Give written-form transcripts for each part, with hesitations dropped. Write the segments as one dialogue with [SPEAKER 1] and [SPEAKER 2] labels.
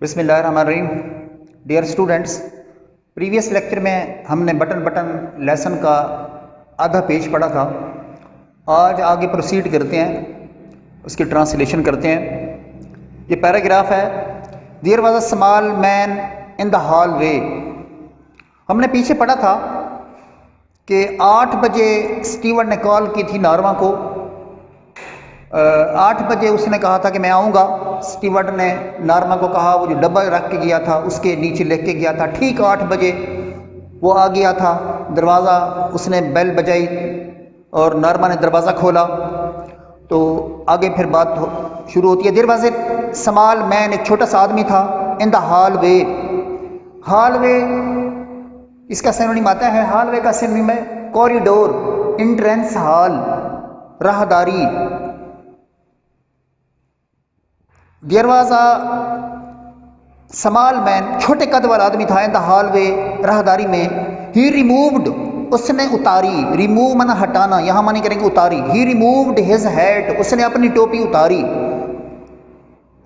[SPEAKER 1] بسم اللہ الرحمن الرحیم. ڈیئر اسٹوڈنٹس، پریویس لیکچر میں ہم نے بٹن لیسن کا آدھا پیج پڑھا تھا. آج آگے پروسیڈ کرتے ہیں، اس کی ٹرانسلیشن کرتے ہیں. یہ پیراگراف ہے، there was a small man in the hallway. ہم نے پیچھے پڑھا تھا کہ 8 بجے اسٹیورڈ نے کال کی تھی نارما کو. 8 بجے اس نے کہا تھا کہ میں آؤں گا. اسٹیورڈ نے نارما کو کہا، وہ جو ڈبہ رکھ کے گیا تھا اس کے نیچے لکھ کے گیا تھا. ٹھیک 8 بجے وہ آ گیا تھا. دروازہ اس نے بیل بجائی اور نارما نے دروازہ کھولا. تو آگے پھر بات شروع ہوتی ہے. دیر واز اے اسمال مین، ایک چھوٹا سا آدمی تھا. ان دا ہال وے. ہال وے اس کا سینونیم آتا ہے، ہال وے کا سینونیم ہے کوریڈور، انٹرنس ہال، راہداری. دیر واز اے اسمال مین، چھوٹے قد والا آدمی تھا. ان دا ہال وے، راہداری میں. ہی ریمووڈ، اس نے اتاری. ریموو مانا ہٹانا، یہاں معنی کریں گے اتاری. ہی ریمووڈ ہز ہیٹ، اس نے اپنی ٹوپی اتاری.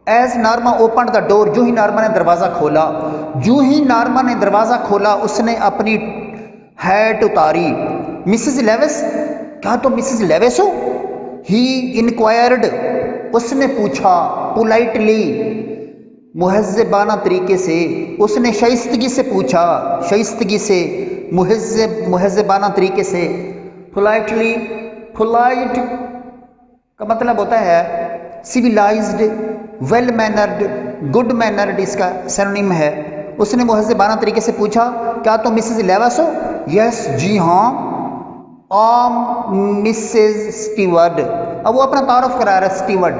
[SPEAKER 1] ایز نارما اوپنڈ دا ڈور، جو ہی نارما نے دروازہ کھولا. جو ہی نارما نے دروازہ کھولا اس نے اپنی ہیٹ اتاری. مسز لیوس، کیا تم مسز لیوس ہو؟ ہی انکوائرڈ، اس نے پوچھا. پولائٹلی، مہذبانہ طریقے سے. اس نے شائستگی سے پوچھا، شائستگی سے، مہذبانہ طریقے سے. پولائٹلی، پولائٹ کا مطلب ہوتا ہے civilised, well mannered, good mannered اس کا سینونیم ہے. اس نے مہذبانہ طریقے سے پوچھا، کیا تم مسز لیوس ہو؟ یس، جی ہاں. آم مسز اسٹیورڈ. اب وہ اپنا تعارف کرا رہا ہے اسٹیورڈ.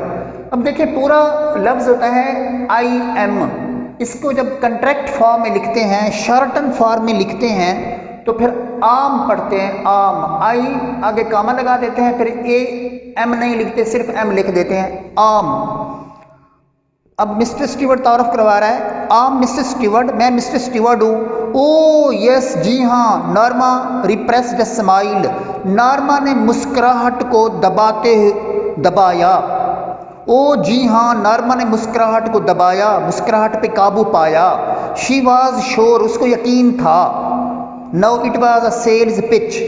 [SPEAKER 1] اب دیکھیں پورا لفظ ہوتا ہے آئی ایم. اس کو جب کنٹریکٹ فارم میں لکھتے ہیں، شارٹن فارم میں لکھتے ہیں تو پھر عام پڑھتے ہیں، عام. آئی آگے کاما لگا دیتے ہیں، پھر اے ایم نہیں لکھتے، صرف ایم لکھ دیتے ہیں، عام. اب مسٹر اسٹیورڈ تعارف کروا رہا ہے. عام مسٹر اسٹیورڈ، میں مسٹر اسٹیورڈ ہوں. او یس، جی ہاں. Norma repressed a smile, Norma نے مسکراہٹ کو دبایا. او جی ہاں، نارما نے مسکراہٹ کو دبایا، مسکراہٹ پہ قابو پایا. شی واز شور، اس کو یقین تھا. No it was a sales pitch,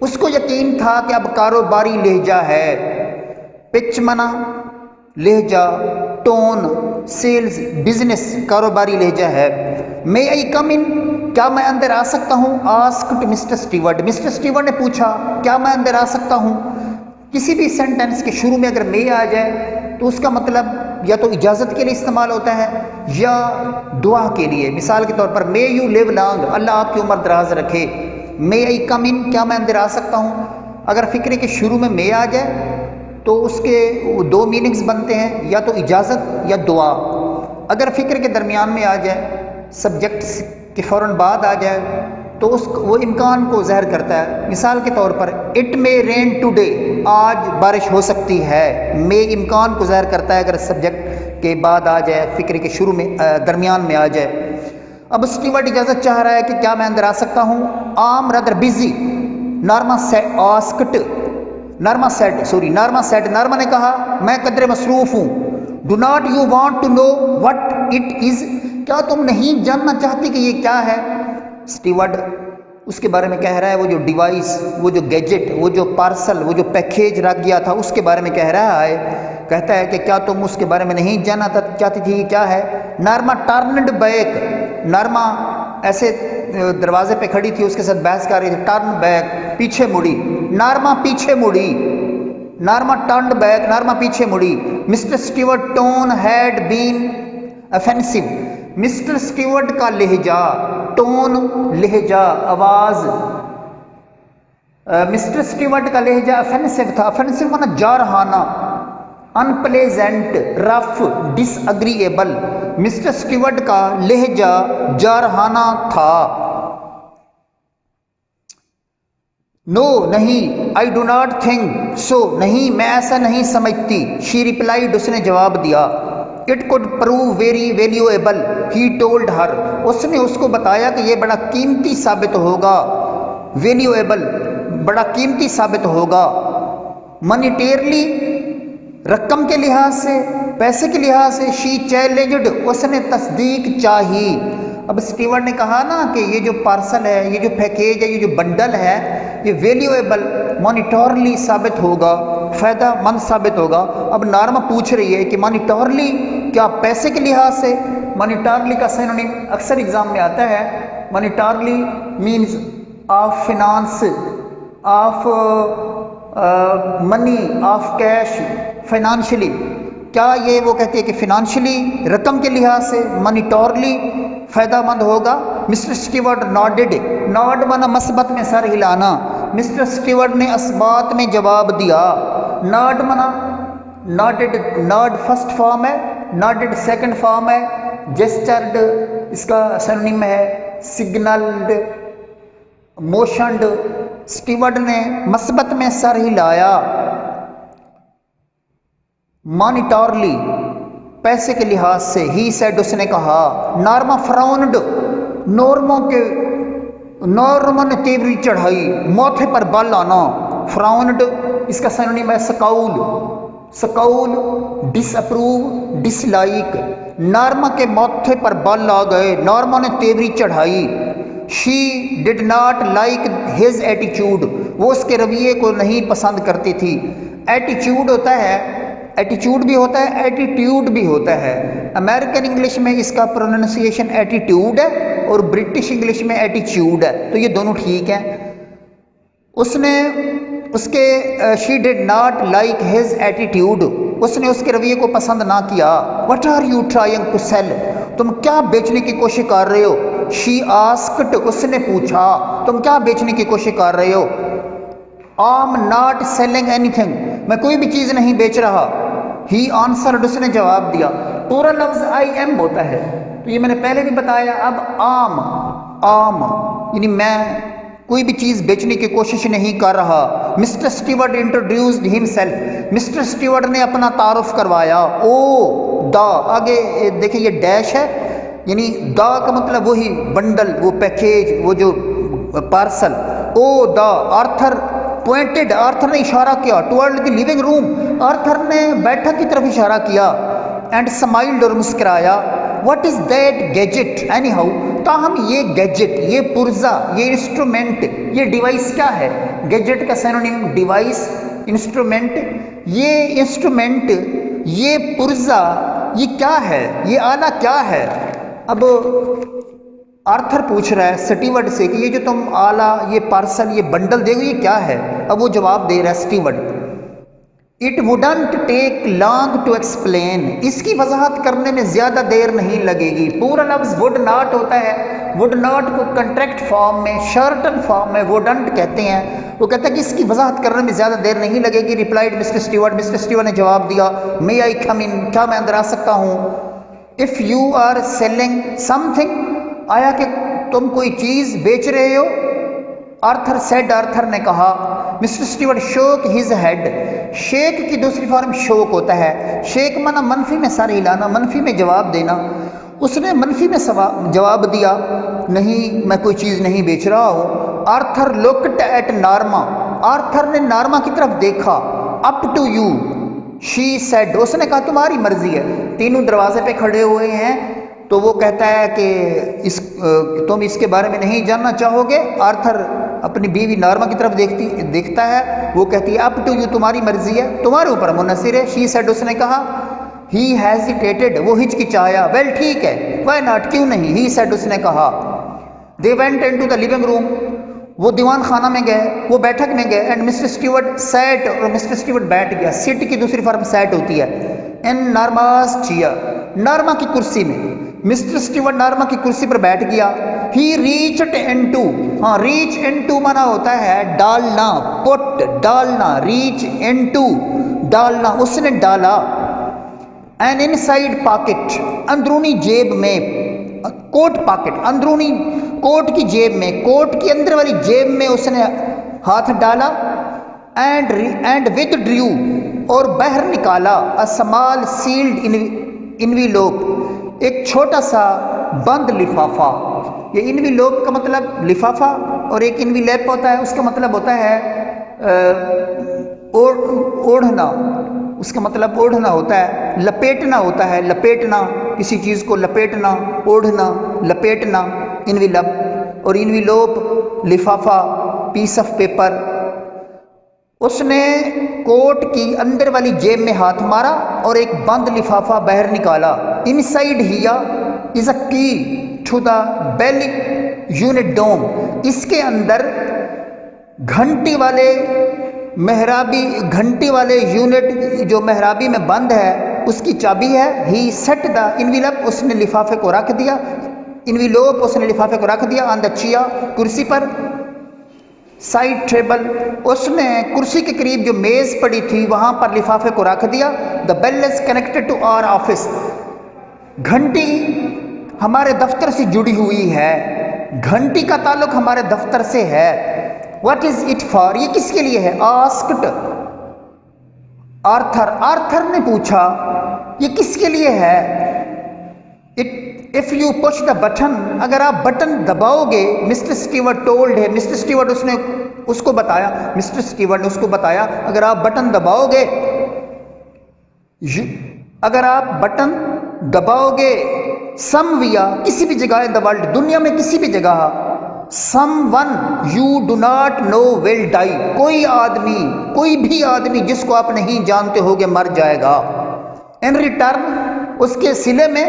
[SPEAKER 1] اس کو یقین تھا کہ اب کاروباری لہجہ ہے. پچ منا لہجہ، ٹون، سیلز بزنس، کاروباری لہجہ ہے. مے آئی کم ان، کیا میں اندر آ سکتا ہوں؟ Asked Mr Steward, Mr Steward نے پوچھا کیا میں اندر آ سکتا ہوں. کسی بھی سینٹنس کے شروع میں اگر مے آ جائے تو اس کا مطلب یا تو اجازت کے لیے استعمال ہوتا ہے یا دعا کے لیے. مثال کے طور پر مے یو لیو لانگ، اللہ آپ کی عمر دراز رکھے. مے آئی کم ان، کیا میں اندر آ سکتا ہوں. اگر فقرے کے شروع میں مے آ جائے تو اس کے 2 میننگز بنتے ہیں، یا تو اجازت یا دعا. اگر فقرے کے درمیان میں آ جائے، سبجیکٹ کے فوراً بعد آ جائے تو وہ امکان کو ظاہر کرتا ہے. مثال کے طور پر اٹ مے رین ٹوڈے، آج بارش ہو سکتی ہے. مے امکان کو ظاہر کرتا ہے اگر سبجیکٹ کے بعد آ جائے، فقرے کے شروع میں درمیان میں آ جائے. اب اسٹیورڈ اجازت چاہ رہا ہے کہ کیا میں اندر آ سکتا ہوں. I'm rather busy, Norma asked, Norma said, Norma نے کہا میں قدرے مصروف ہوں. Do not you want to know what it is, کیا تم نہیں جاننا چاہتی کہ یہ کیا ہے. اسٹیورڈ اس کے بارے میں کہہ رہا ہے، وہ جو ڈیوائس، وہ جو گیجٹ، وہ جو پارسل، وہ جو پیکیج رکھ گیا تھا اس کے بارے میں کہہ رہا ہے. کہتا ہے کہ کیا تم اس کے بارے میں نہیں جاننا چاہتی تھی یہ کیا ہے. نارما ٹرنڈ بیک، نارما ایسے دروازے پہ کھڑی تھی، اس کے ساتھ بحث کر رہی تھی. ٹرن بیک، پیچھے مڑی. نارما پیچھے مڑی. نارما ٹرنڈ بیک، نارما پیچھے مڑی. Mister Steward tone had been offensive, mister Steward کا لہجہ، ٹون لہجہ، آواز. مسٹر اسٹیورڈ کا لہجہ افینسو تھا. افینسو مانا جارحانہ، ان پلیزنٹ، رف، ڈس اگریبل. مسٹر اسٹیورڈ کا لہجہ جارحانہ تھا. نو نہیں، I do not think so, نہیں میں ایسا نہیں سمجھتی. شی ریپلائڈ، اس نے جواب دیا. It could prove very valuable, he told her, اس نے اس کو بتایا کہ یہ بڑا قیمتی ثابت ہوگا. ویلیویبل، بڑا قیمتی ثابت ہوگا. منیٹیرلی، رقم کے لحاظ سے، پیسے کے لحاظ سے، شی چیلنجڈ، اس نے تصدیق چاہی۔ اب اسٹیورڈ نے کہا نا کہ یہ جو پارسل ہے، یہ جو پیکیج ہے، یہ جو بنڈل ہے، یہ ویلیویبل، مانیٹورلی ثابت ہوگا، فائدہ مند ثابت ہوگا۔ اب نارما پوچھ رہی ہے کہ مانیٹورلی کیا پیسے کے لحاظ سے؟ مانیٹورلی کا سینونیم اکثر ایگزام میں آتا ہے، monetarily means of finance, of money, of cash, financially. کیا یہ وہ کہتی ہے کہ فنانشلی، رقم کے لحاظ سے، مانیٹورلی فائدہ مند ہوگا؟ مسٹر اسٹیورڈ ناڈڈ، ناڈ مانا مثبت میں سر ہلانا، مسٹر اسٹیورڈ نے اثبات میں جواب دیا۔ ناڈ مانا ناڈڈ، ناڈ فرسٹ فارم ہے، ناڈڈ سیکنڈ فارم ہے، جسچرڈ اس کا سینونیم ہے، سگنلڈ، موشنڈ۔ اسٹیورڈ نے مثبت میں سر ہلایا۔ مانیٹورلی پیسے کے لحاظ سے، ہی سیڈ اس نے کہا۔ نارما فراؤنڈ، نورما نے تیوری چڑھائی، ماتھے پر بال آنا۔ فراؤنڈ اس کا سینونیم ہے سکاول، سکاول ڈس اپروو، ڈس لائک۔ نارما کے ماتھے پر بال آ گئے، نارما نے تیوری چڑھائی۔ شی ڈڈ ناٹ لائک ہز ایٹیچیوڈ، وہ اس کے رویے کو نہیں پسند کرتی تھی۔ ایٹیچیوڈ ہوتا ہے، ایٹیچیوڈ بھی ہوتا ہے، ایٹیٹیوڈ بھی ہوتا ہے۔ امریکن انگلش میں اس کا پروننسیشن ایٹیٹیوڈ ہے اور برٹش انگلش میں ایٹیچیوڈ ہے، تو یہ دونوں ٹھیک ہیں۔ اس نے اس کے she did not like his attitude, اس نے اس کے رویے کو پسند نہ کیا۔ What are you trying to sell, تم کیا بیچنے کی کوشش کر رہے ہو؟ شی آسکڈ، اس نے پوچھا تم کیا بیچنے کی کوشش کر رہے ہو؟ آم ناٹ سیلنگ اینی تھنگ، میں کوئی بھی چیز نہیں بیچ رہا۔ ہی آنسرڈ، اس نے جواب دیا۔ پورا لفظ آئی ایم ہوتا ہے، تو یہ میں نے پہلے بھی بتایا۔ اب آم، آم یعنی میں کوئی بھی چیز بیچنے کی کوشش نہیں کر رہا۔ مسٹر اسٹیورڈ انٹروڈیوسڈ ہم سیلف، مسٹر اسٹیورڈ نے اپنا تعارف کروایا۔ او دا، آگے دیکھیں یہ ڈیش ہے، یعنی دا کا مطلب وہی بنڈل، وہ پیکیج، وہ جو parcel. Oh the Arthur pointed, Arthur نے اشارہ کیا، toward the living room, Arthur نے بیٹھک کی طرف اشارہ کیا۔ اینڈ سمائلڈ، اور مسکرایا۔ What is that gadget anyhow ہاؤ، تاہم یہ گیجٹ، یہ پرزا، یہ انسٹرومنٹ، یہ ڈیوائس کیا ہے؟ گیجٹ کا سینونیم ڈیوائس، انسٹرومنٹ۔ یہ انسٹرومنٹ، یہ پرزا، یہ کیا ہے؟ یہ آلہ کیا ہے؟ اب آرتھر پوچھ رہا ہے اسٹیورڈ سے کہ یہ جو تم آلہ، یہ پارسل، یہ بنڈل دے گو، یہ کیا ہے؟ اب وہ جواب دے رہا ہے Steward, it wouldn't take long to explain, اس کی وضاحت کرنے میں زیادہ دیر نہیں لگے گی۔ پورا لفظ وڈ ناٹ ہوتا ہے، وڈ ناٹ کو کنٹریکٹ فارم میں، شرٹن فارم میں وڈنٹ کہتے ہیں۔ وہ کہتا ہے کہ اس کی وضاحت کرنے میں زیادہ دیر نہیں لگے گی۔ Replied Mr Steward, Mr Steward نے جواب دیا، مے آئی کم ان، کیا میں اندر آ سکتا ہوں؟ If you are selling something, آیا کہ تم کوئی چیز بیچ رہے ہو؟ آرتھر سیڈ، آرتھر نے کہا۔ Mister Steward shook his head, shake کی دوسری فارم شوک ہوتا ہے، شیک مانا منفی میں سر ہلانا، منفی میں جواب دینا۔ اس نے منفی میں جواب دیا، نہیں میں کوئی چیز نہیں بیچ رہا ہوں۔ Arthur looked at Norma, Arthur نے نارما کی طرف دیکھا۔ Up to you, she said, اس نے کہا تمہاری مرضی ہے۔ تینوں دروازے پہ کھڑے ہوئے ہیں، تو وہ کہتا ہے کہ تم اس کے بارے میں نہیں جاننا چاہو گے۔ آرتھر اپنی بیوی نارما کی طرف دیکھتا ہے، وہ کہتی ہے اپ ٹو یو، تمہاری مرضی ہے، تمہارے اوپر منحصر ہے۔ شی سیڈ، اس نے کہا۔ ہی ہیزیٹیٹڈ، وہ ہچکچایا۔ ویل ٹھیک ہے، وائی ناٹ، کیوں نہیں؟ ہی سیڈ، اس نے کہا۔ They went into the living room, وہ دیوان خانہ میں گئے، وہ بیٹھک میں گئے۔ اینڈ مسٹر اسٹیورڈ سیٹ، اور مسٹر اسٹیورڈ بیٹھ گیا۔ سٹ کی دوسری فارم سیٹ ہوتی ہے۔ ان نارماز چیئر، نارما کی کرسی میں، مسٹر اسٹیورڈ نارما کی کرسی پر بیٹھ گیا۔ ہی ریچڈ انٹو، ہاں ریچ انٹو مانا ہوتا ہے ڈالنا، پٹ ڈالنا، ریچ انٹو ڈالنا، اس نے ڈالا۔ این ان سائڈ پاکٹ، اندرونی جیب میں، کوٹ پاکٹ، اندرونی کوٹ کی جیب میں، کوٹ کی اندر والی جیب میں اس نے ہاتھ ڈالا۔ اینڈ ود ڈریو، اور باہر نکالا۔ اسمال سیلڈ انویلوپ، ایک چھوٹا سا بند لفافہ۔ یہ انویلوپ کا مطلب لفافہ، اور ایک انویلیپ ہوتا ہے، اس کا مطلب ہوتا ہے اوڑھنا، اس کا مطلب اوڑھنا ہوتا ہے، لپیٹنا ہوتا ہے، لپیٹنا، کسی چیز کو لپیٹنا، اوڑھنا، لپیٹنا، انویلپ، اور انویلوپ لفافہ، پیس آف پیپر۔ اس نے کوٹ کی اندر والی جیب میں ہاتھ مارا اور ایک بند لفافہ باہر نکالا۔ انسائڈ ہیا از اے کی ٹو دا بیل یونٹ ڈوم، اس کے اندر گھنٹی والے یونٹ جو محرابی میں بند ہے اس کی چابی ہے۔ ہی سیٹ دا انویلپ، اس نے لفافے کو رکھ دیا، انویلوپ اس نے لفافے کو رکھ دیا، آن دا چیئر، کرسی پر، سائڈ ٹیبل، اس نے کرسی کے قریب جو میز پڑی تھی وہاں پر لفافے کو رکھ دیا۔ The bell is connected to our office, گھنٹی ہمارے دفتر سے جڑی ہوئی ہے، گھنٹی کا تعلق ہمارے دفتر سے ہے۔ واٹ از اٹ فار، یہ کس کے لیے ہے؟ آسکڈ آرتھر نے پوچھا یہ کس کے لیے ہے؟ If you push the button, اگر آپ بٹن دباؤ گے، مسٹر اسٹیورٹ ٹولڈ ہے، مسٹر اسٹیورٹ اس نے اس کو بتایا اگر آپ بٹن دباؤ گے، سم ویا، کسی بھی جگہ ان دا ورلڈ، دنیا میں کسی بھی جگہ، someone you do not know will die, کوئی بھی آدمی جس کو آپ نہیں جانتے ہوگے مر جائے گا۔ ان ریٹرن، اس کے صلے میں،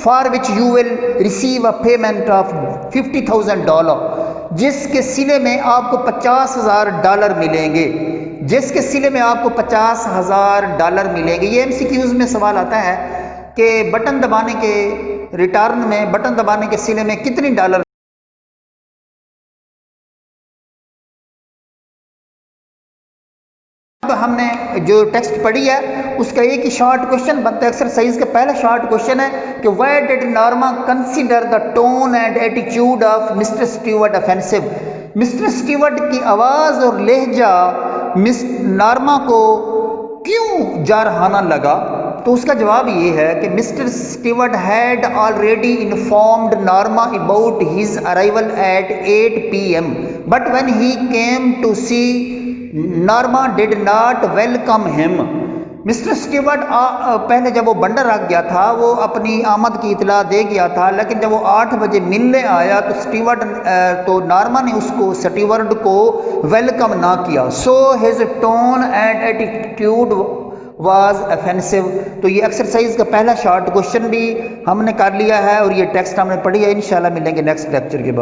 [SPEAKER 1] for which you will receive a payment of $50,000، جس کے صلے میں آپ کو $50,000 ملیں گے، جس کے صلے میں آپ کو $50,000 ملیں گے۔ یہ ایم سی کیوز میں سوال آتا ہے کہ بٹن دبانے کے ریٹرن میں، بٹن دبانے کے صلے میں کتنی ڈالر۔ اب ہم نے جو ٹیکسٹ پڑھی ہے اس کا ایک ہی شارٹ کوشچن بنتا ہے ایکسرسائز کا۔ پہلا شارٹ کوشچن ہے کہ why did Norma consider the tone and attitude of Mr Stewart offensive, Mr Stewart کی آواز اور لہجہ نارما کو کیوں جارحانہ لگا؟ تو اس کا جواب یہ ہے کہ Mr Stewart had already informed Norma about his arrival at 8 PM، but when he came to see Norma did not welcome him. Mr Stewart پہلے جب وہ بنڈر رکھ گیا تھا وہ اپنی آمد کی اطلاع دے گیا تھا، لیکن جب وہ 8 بجے ملنے آیا تو نارما نے اسٹیورٹ کو ویلکم نہ کیا۔ So his tone and attitude was offensive. تو یہ ایکسرسائز کا پہلا شارٹ کوشچن بھی ہم نے کر لیا ہے اور یہ ٹیکسٹ ہم نے پڑھی ہے، انشاءاللہ ملیں گے نیکسٹ لیکچر کے بعد۔